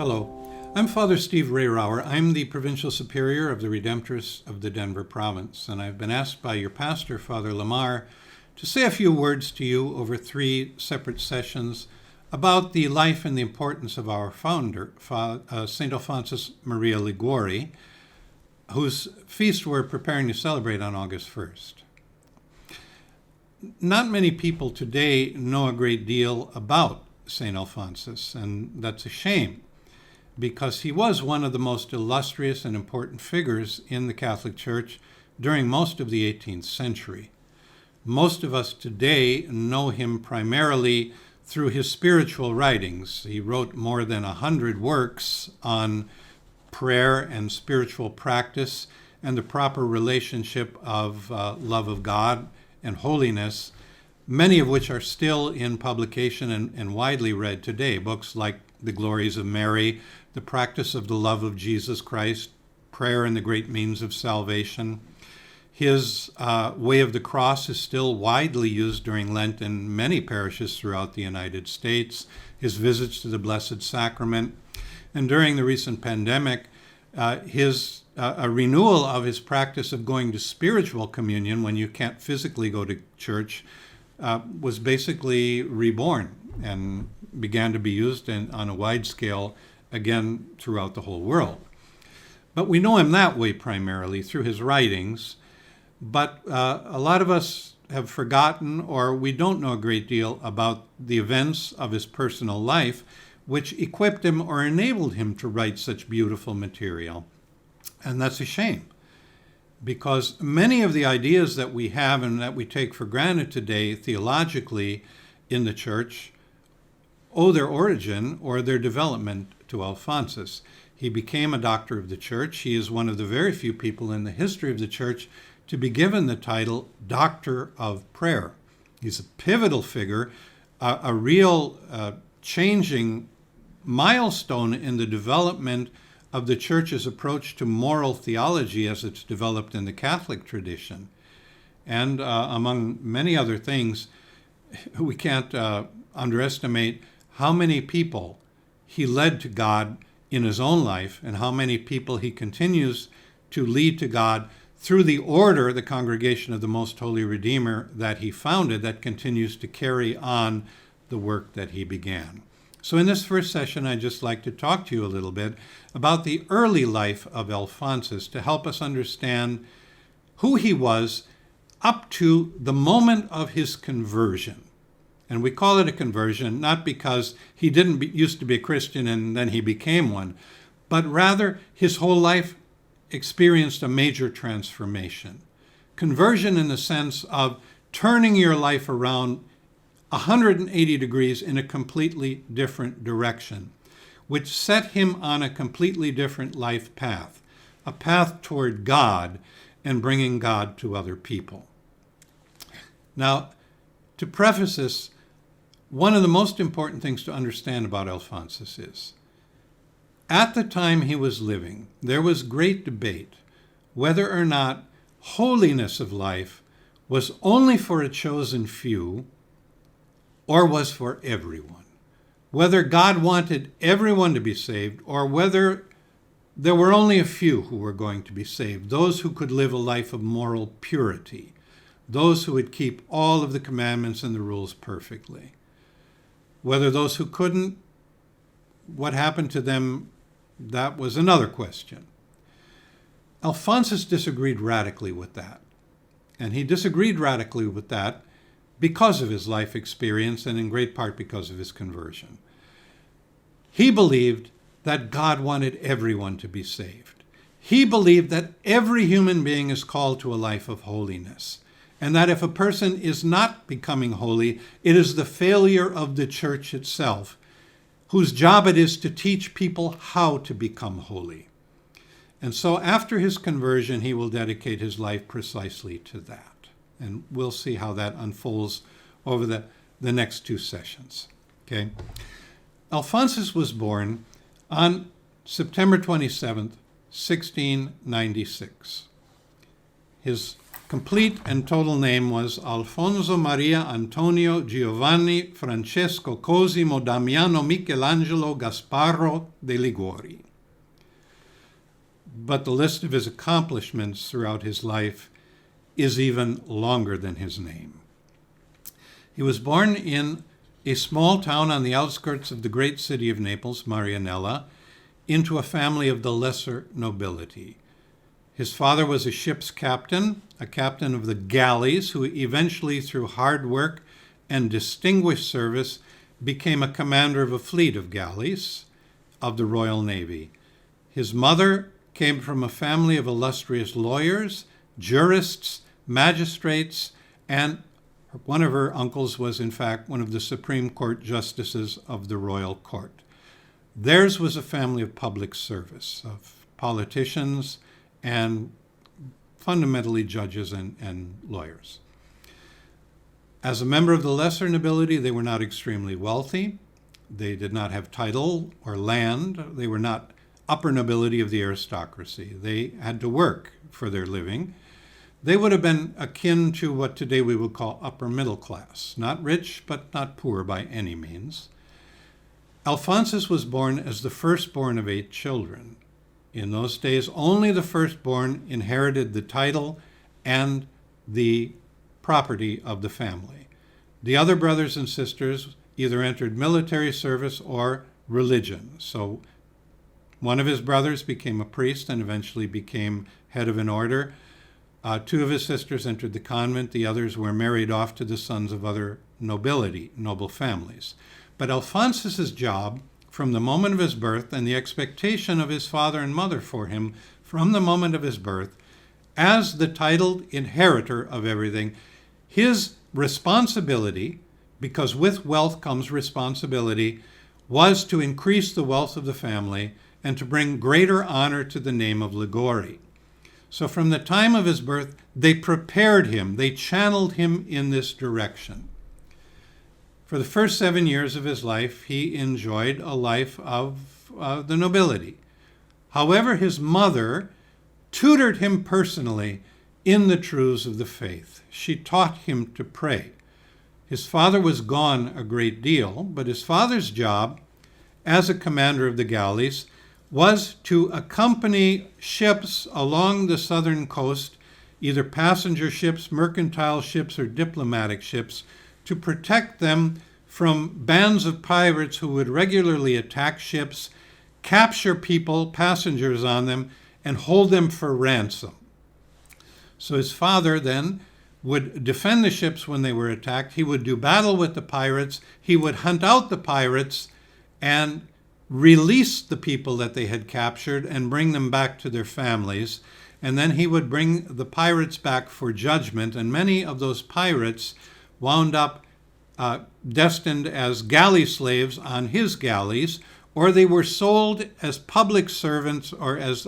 Hello, I'm Father Steve Rehrauer. I'm the Provincial Superior of the Redemptorists of the Denver Province, and I've been asked by your pastor, Father Lamar, to say a few words to you over 3 separate sessions about the life and the importance of our founder, St. Alphonsus Maria Liguori, whose feast we're preparing to celebrate on August 1st. Not many people today know a great deal about St. Alphonsus, and that's a shame, because he was one of the most illustrious and important figures in the Catholic Church during most of the 18th century. Most of us today know him primarily through his spiritual writings. He wrote more than 100 works on prayer and spiritual practice and the proper relationship of love of God and holiness, many of which are still in publication and widely read today. Books like The Glories of Mary, The Practice of the Love of Jesus Christ, Prayer and the Great Means of Salvation. His Way of the Cross is still widely used during Lent in many parishes throughout the United States. His visits to the Blessed Sacrament. And during the recent pandemic, a renewal of his practice of going to spiritual communion when you can't physically go to church was basically reborn and began to be used on a wide scale again throughout the whole world. But we know him that way primarily through his writings, but a lot of us have forgotten, or we don't know a great deal about the events of his personal life which equipped him or enabled him to write such beautiful material. And that's a shame, because many of the ideas that we have and that we take for granted today theologically in the Church owe their origin or their development to Alphonsus. He became a doctor of the Church. He is one of the very few people in the history of the Church to be given the title Doctor of Prayer. He's a pivotal figure, a real changing milestone in the development of the Church's approach to moral theology as it's developed in the Catholic tradition. And among many other things, we can't underestimate how many people he led to God in his own life and how many people he continues to lead to God through the order, the Congregation of the Most Holy Redeemer, that he founded, that continues to carry on the work that he began. So in this first session, I'd just like to talk to you a little bit about the early life of Alphonsus to help us understand who he was up to the moment of his conversion. And we call it a conversion not because he didn't used to be a Christian and then he became one, but rather his whole life experienced a major transformation. Conversion in the sense of turning your life around 180 degrees in a completely different direction, which set him on a completely different life path, a path toward God and bringing God to other people. Now, to preface this, one of the most important things to understand about Alphonsus is, at the time he was living, there was great debate whether or not holiness of life was only for a chosen few or was for everyone. Whether God wanted everyone to be saved or whether there were only a few who were going to be saved, those who could live a life of moral purity, those who would keep all of the commandments and the rules perfectly. Whether those who couldn't, what happened to them, that was another question. Alphonsus disagreed radically with that. And he disagreed radically with that because of his life experience and in great part because of his conversion. He believed that God wanted everyone to be saved. He believed that every human being is called to a life of holiness, and that if a person is not becoming holy, it is the failure of the Church itself, whose job it is to teach people how to become holy. And so after his conversion, he will dedicate his life precisely to that. And we'll see how that unfolds over the next 2 sessions. Okay? Alphonsus was born on September 27th, 1696. His complete and total name was Alfonso Maria Antonio Giovanni Francesco Cosimo Damiano Michelangelo Gasparo de Liguori. But the list of his accomplishments throughout his life is even longer than his name. He was born in a small town on the outskirts of the great city of Naples, Marianella, into a family of the lesser nobility. His father was a ship's captain, a captain of the galleys, who eventually, through hard work and distinguished service, became a commander of a fleet of galleys of the Royal Navy. His mother came from a family of illustrious lawyers, jurists, magistrates, and one of her uncles was, in fact, one of the Supreme Court justices of the Royal Court. Theirs was a family of public service, of politicians and fundamentally judges and lawyers. As a member of the lesser nobility, they were not extremely wealthy. They did not have title or land. They were not upper nobility of the aristocracy. They had to work for their living. They would have been akin to what today we would call upper middle class, not rich, but not poor by any means. Alphonsus was born as the firstborn of 8 children. In those days, only the firstborn inherited the title and the property of the family. The other brothers and sisters either entered military service or religion. So one of his brothers became a priest and eventually became head of an order. 2 of his sisters entered the convent. The others were married off to the sons of other nobility, noble families. But Alphonsus's job, from the moment of his birth and the expectation of his father and mother for him from the moment of his birth, as the titled inheritor of everything, his responsibility, because with wealth comes responsibility, was to increase the wealth of the family and to bring greater honor to the name of Liguori. So from the time of his birth, they prepared him, they channeled him in this direction. For the first 7 years of his life, he enjoyed a life of the nobility. However, his mother tutored him personally in the truths of the faith. She taught him to pray. His father was gone a great deal, but his father's job as a commander of the galleys was to accompany ships along the southern coast, either passenger ships, mercantile ships, or diplomatic ships, to protect them from bands of pirates who would regularly attack ships, capture people, passengers on them, and hold them for ransom. So his father then would defend the ships when they were attacked. He would do battle with the pirates. He would hunt out the pirates and release the people that they had captured and bring them back to their families. And then he would bring the pirates back for judgment. And many of those pirates wound up destined as galley slaves on his galleys, or they were sold as public servants or as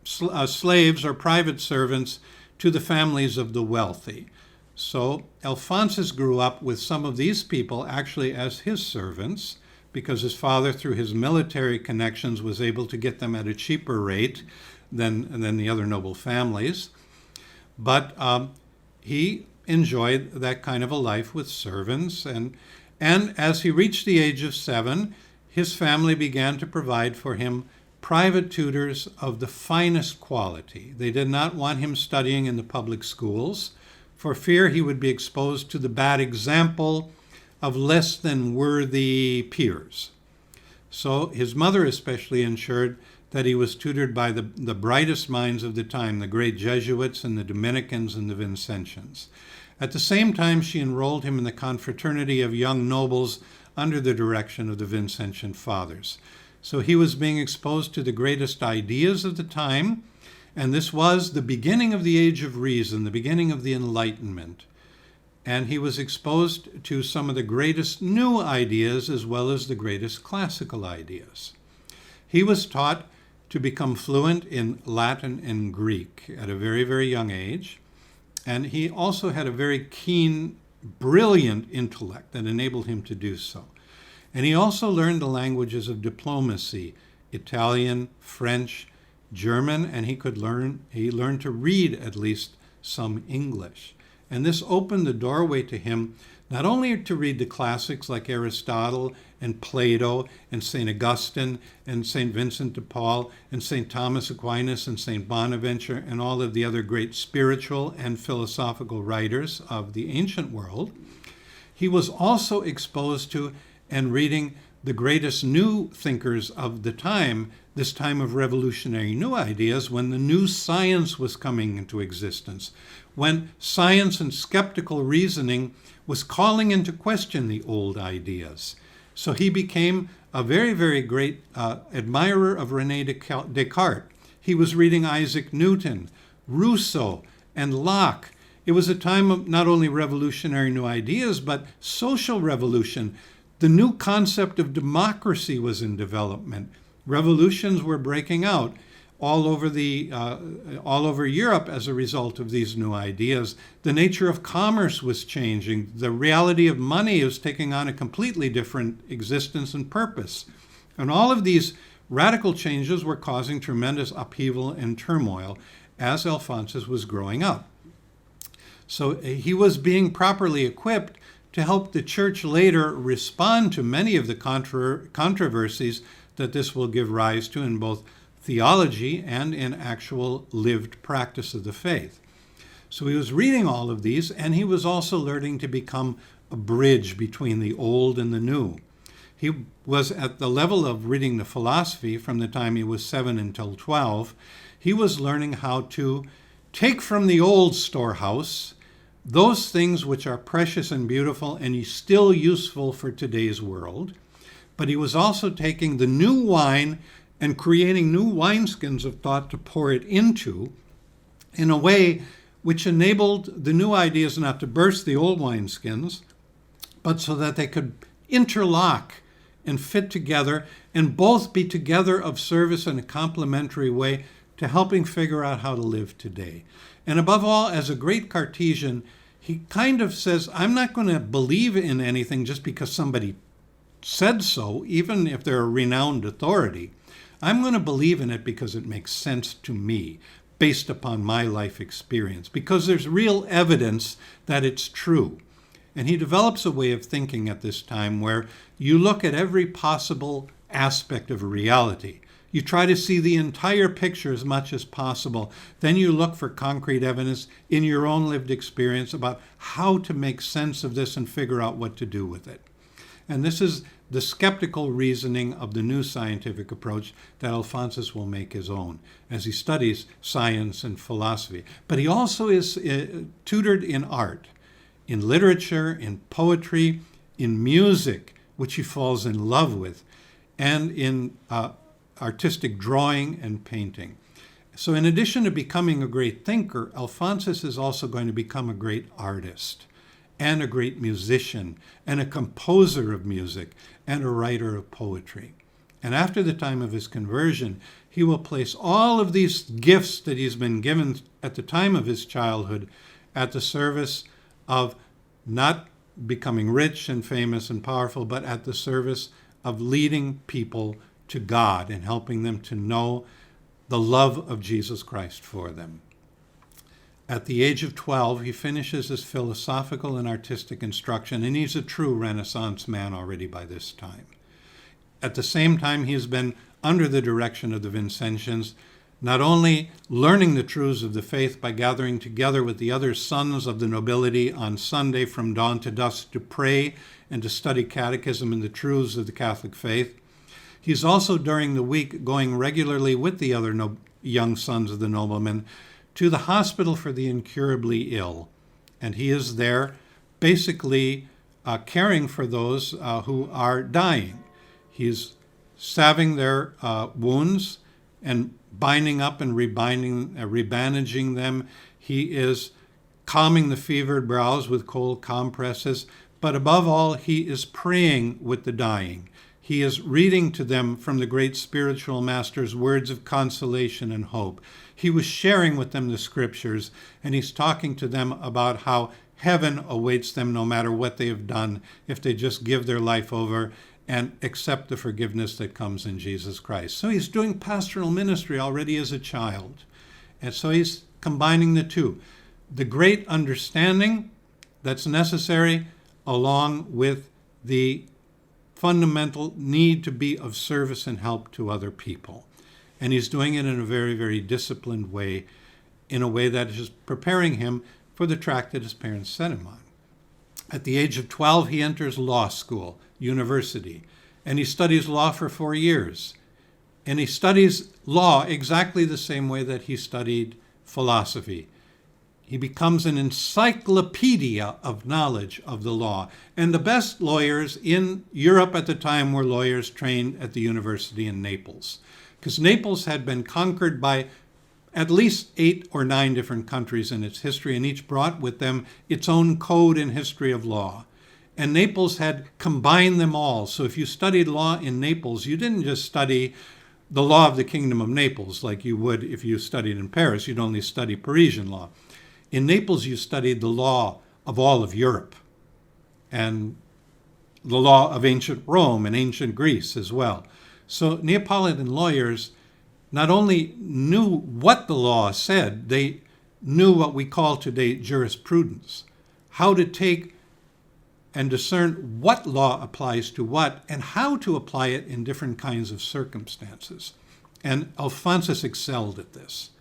slaves or private servants to the families of the wealthy. So Alphonsus grew up with some of these people actually as his servants, because his father, through his military connections, was able to get them at a cheaper rate than the other noble families. But he enjoyed that kind of a life with servants. And as he reached the age of 7, his family began to provide for him private tutors of the finest quality. They did not want him studying in the public schools for fear he would be exposed to the bad example of less than worthy peers. So his mother especially ensured that he was tutored by the brightest minds of the time, the great Jesuits and the Dominicans and the Vincentians. At the same time, she enrolled him in the confraternity of young nobles under the direction of the Vincentian fathers. So he was being exposed to the greatest ideas of the time, and this was the beginning of the Age of Reason, the beginning of the Enlightenment. And he was exposed to some of the greatest new ideas as well as the greatest classical ideas. He was taught to become fluent in Latin and Greek at a very, very young age. And he also had a very keen, brilliant intellect that enabled him to do so. And he also learned the languages of diplomacy, Italian, French, German, and he learned to read at least some English. And this opened the doorway to him not only to read the classics like Aristotle and Plato and St. Augustine and St. Vincent de Paul and St. Thomas Aquinas and St. Bonaventure and all of the other great spiritual and philosophical writers of the ancient world, he was also exposed to and reading the greatest new thinkers of the time, this time of revolutionary new ideas, when the new science was coming into existence, when science and skeptical reasoning was calling into question the old ideas. So he became a very, very great admirer of René Descartes. He was reading Isaac Newton, Rousseau, and Locke. It was a time of not only revolutionary new ideas, but social revolution. The new concept of democracy was in development. Revolutions were breaking out all over Europe as a result of these new ideas. The nature of commerce was changing. The reality of money was taking on a completely different existence and purpose. And all of these radical changes were causing tremendous upheaval and turmoil as Alphonsus was growing up. So he was being properly equipped to help the church later respond to many of the controversies that this will give rise to in both theology and in actual lived practice of the faith. So he was reading all of these, and he was also learning to become a bridge between the old and the new. He was at the level of reading the philosophy from the time he was 7 until 12. He was learning how to take from the old storehouse those things which are precious and beautiful and still useful for today's world. But he was also taking the new wine and creating new wineskins of thought to pour it into in a way which enabled the new ideas not to burst the old wineskins, but so that they could interlock and fit together and both be together of service in a complementary way to helping figure out how to live today. And above all, as a great Cartesian, he kind of says, I'm not going to believe in anything just because somebody said so, even if they're a renowned authority. I'm going to believe in it because it makes sense to me, based upon my life experience, because there's real evidence that it's true. And he develops a way of thinking at this time where you look at every possible aspect of reality. You try to see the entire picture as much as possible. Then you look for concrete evidence in your own lived experience about how to make sense of this and figure out what to do with it. And this is the skeptical reasoning of the new scientific approach that Alphonsus will make his own as he studies science and philosophy. But he also is tutored in art, in literature, in poetry, in music, which he falls in love with, and in artistic drawing and painting. So in addition to becoming a great thinker, Alphonsus is also going to become a great artist and a great musician and a composer of music and a writer of poetry. And after the time of his conversion, he will place all of these gifts that he's been given at the time of his childhood at the service of not becoming rich and famous and powerful, but at the service of leading people to God and helping them to know the love of Jesus Christ for them. At the age of 12, he finishes his philosophical and artistic instruction, and he's a true Renaissance man already by this time. At the same time, he has been under the direction of the Vincentians, not only learning the truths of the faith by gathering together with the other sons of the nobility on Sunday from dawn to dusk to pray and to study catechism and the truths of the Catholic faith. He's also during the week going regularly with the other young sons of the noblemen to the hospital for the incurably ill. And he is there basically caring for those who are dying. He's salving their wounds and binding up and rebandaging them. He is calming the fevered brows with cold compresses. But above all, he is praying with the dying. He is reading to them from the great spiritual master's words of consolation and hope. He was sharing with them the scriptures, and he's talking to them about how heaven awaits them no matter what they have done if they just give their life over and accept the forgiveness that comes in Jesus Christ. So he's doing pastoral ministry already as a child. And so he's combining the two. the great understanding that's necessary, along with the fundamental need to be of service and help to other people. And he's doing it in a very, very disciplined way, in a way that is preparing him for the track that his parents set him on. At the age of 12, he enters law school, university, and he studies law for 4 years. And he studies law exactly the same way that he studied philosophy. He becomes an encyclopedia of knowledge of the law. And the best lawyers in Europe at the time were lawyers trained at the university in Naples, because Naples had been conquered by at least 8 or 9 different countries in its history, and each brought with them its own code and history of law. And Naples had combined them all. So if you studied law in Naples, you didn't just study the law of the Kingdom of Naples like you would if you studied in Paris. You'd only study Parisian law. In Naples, you studied the law of all of Europe and the law of ancient Rome and ancient Greece as well. So Neapolitan lawyers not only knew what the law said, they knew what we call today jurisprudence, how to take and discern what law applies to what and how to apply it in different kinds of circumstances. And Alphonsus excelled at this.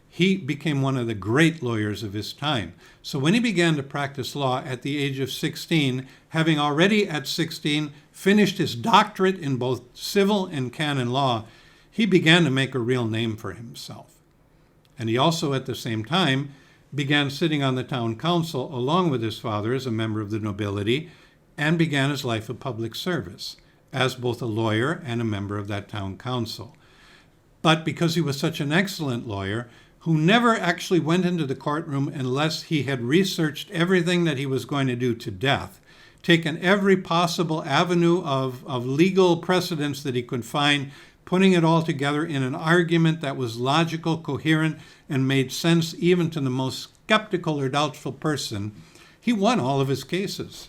He became one of the great lawyers of his time. So when he began to practice law at the age of 16, having already at 16 finished his doctorate in both civil and canon law, he began to make a real name for himself. And he also, at the same time, began sitting on the town council along with his father as a member of the nobility, and began his life of public service as both a lawyer and a member of that town council. But because he was such an excellent lawyer, who never actually went into the courtroom unless he had researched everything that he was going to do to death, taken every possible avenue of legal precedents that he could find, putting it all together in an argument that was logical, coherent, and made sense even to the most skeptical or doubtful person, he won all of his cases.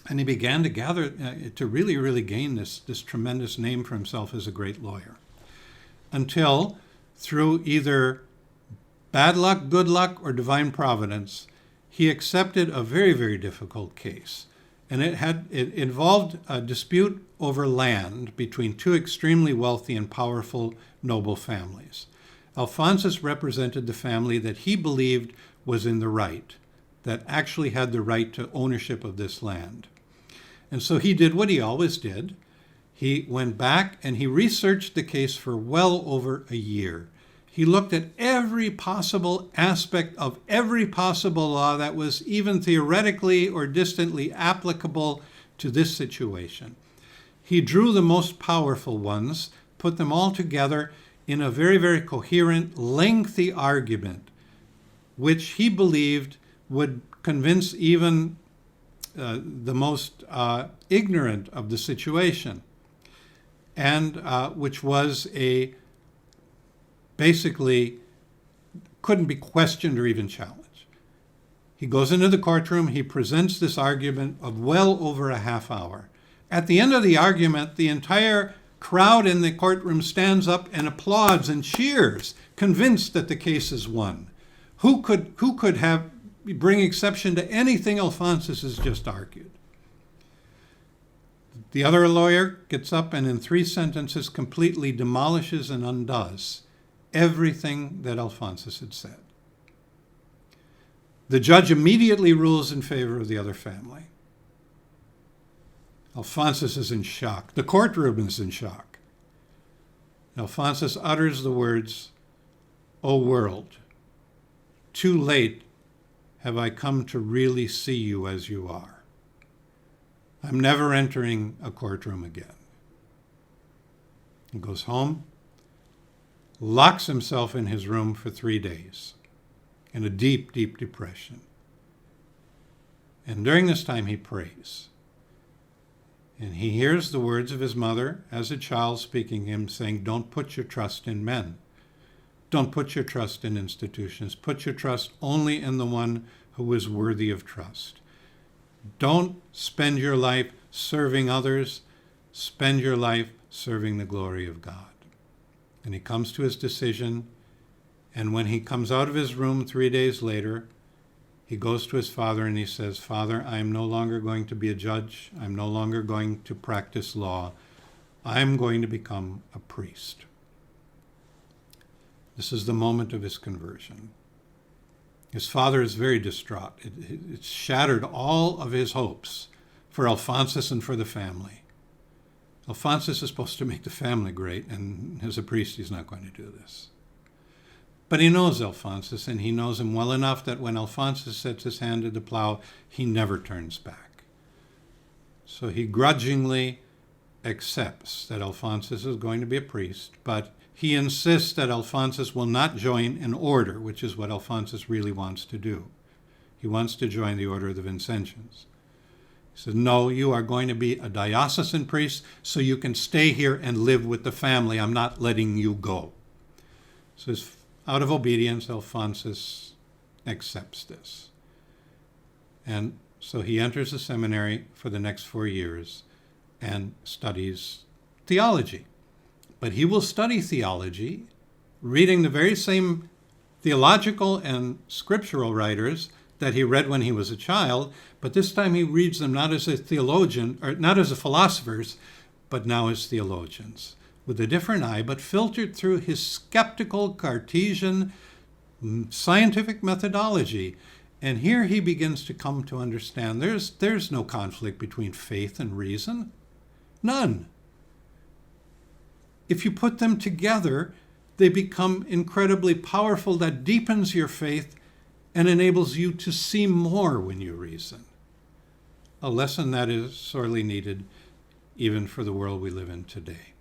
And he began to gather, to really, really gain this tremendous name for himself as a great lawyer. Until, through either bad luck, good luck, or divine providence, he accepted a very, very difficult case. And it involved a dispute over land between 2 extremely wealthy and powerful noble families. Alphonsus represented the family that he believed was in the right, that actually had the right to ownership of this land. And so he did what he always did. He went back and he researched the case for well over a year. He looked at every possible aspect of every possible law that was even theoretically or distantly applicable to this situation. He drew the most powerful ones, put them all together in a very, very coherent, lengthy argument, which he believed would convince even the most ignorant of the situation, and which was basically couldn't be questioned or even challenged. He goes into the courtroom, he presents this argument of well over a half hour. At the end of the argument, the entire crowd in the courtroom stands up and applauds and cheers, convinced that the case is won. Who could have bring exception to anything Alphonsus has just argued? The other lawyer gets up and in 3 sentences completely demolishes and undoes everything that Alphonsus had said. The judge immediately rules in favor of the other family. Alphonsus is in shock. The courtroom is in shock. Alphonsus utters the words, "O world, too late have I come to really see you as you are. I'm never entering a courtroom again." He goes home, locks himself in his room for 3 days in a deep, deep depression. And during this time he prays. And he hears the words of his mother as a child speaking to him, saying, "Don't put your trust in men. Don't put your trust in institutions. Put your trust only in the one who is worthy of trust. Don't spend your life serving others. Spend your life serving the glory of God." And he comes to his decision, And when he comes out of his room 3 days later, he goes to his father and he says, "Father, I am no longer going to be a judge. I'm no longer going to practice law. I'm going to become a priest." This is the moment of his conversion. His father is very distraught. It shattered all of his hopes for Alphonsus and for the family. Alphonsus is supposed to make the family great, and as a priest, he's not going to do this. But he knows Alphonsus, and he knows him well enough that when Alphonsus sets his hand to the plow, he never turns back. So he grudgingly accepts that Alphonsus is going to be a priest, but he insists that Alphonsus will not join an order, which is what Alphonsus really wants to do. He wants to join the order of the Vincentians. He says, "No, you are going to be a diocesan priest, so you can stay here and live with the family. I'm not letting you go." So out of obedience, Alphonsus accepts this. And so he enters the seminary for the next 4 years and studies theology. But he will study theology, reading the very same theological and scriptural writers that he read when he was a child, but this time he reads them not as a theologian, or not as a philosophers, but now as theologians, with a different eye, but filtered through his skeptical Cartesian scientific methodology. And here he begins to come to understand there's no conflict between faith and reason. None. If you put them together, they become incredibly powerful. That deepens your faith and enables you to see more when you reason. A lesson that is sorely needed even for the world we live in today.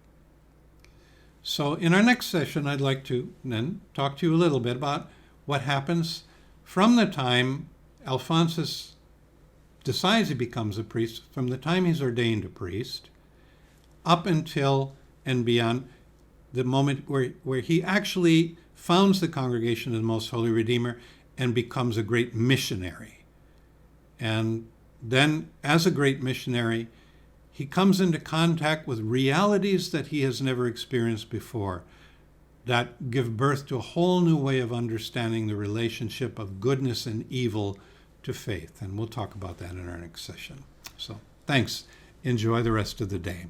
So in our next session, I'd like to then talk to you a little bit about what happens from the time Alphonsus decides he becomes a priest, from the time he's ordained a priest, up until and beyond the moment where he actually founds the Congregation of the Most Holy Redeemer and becomes a great missionary. And then, as a great missionary, he comes into contact with realities that he has never experienced before, that give birth to a whole new way of understanding the relationship of goodness and evil to faith. And we'll talk about that in our next session. So, thanks. Enjoy the rest of the day.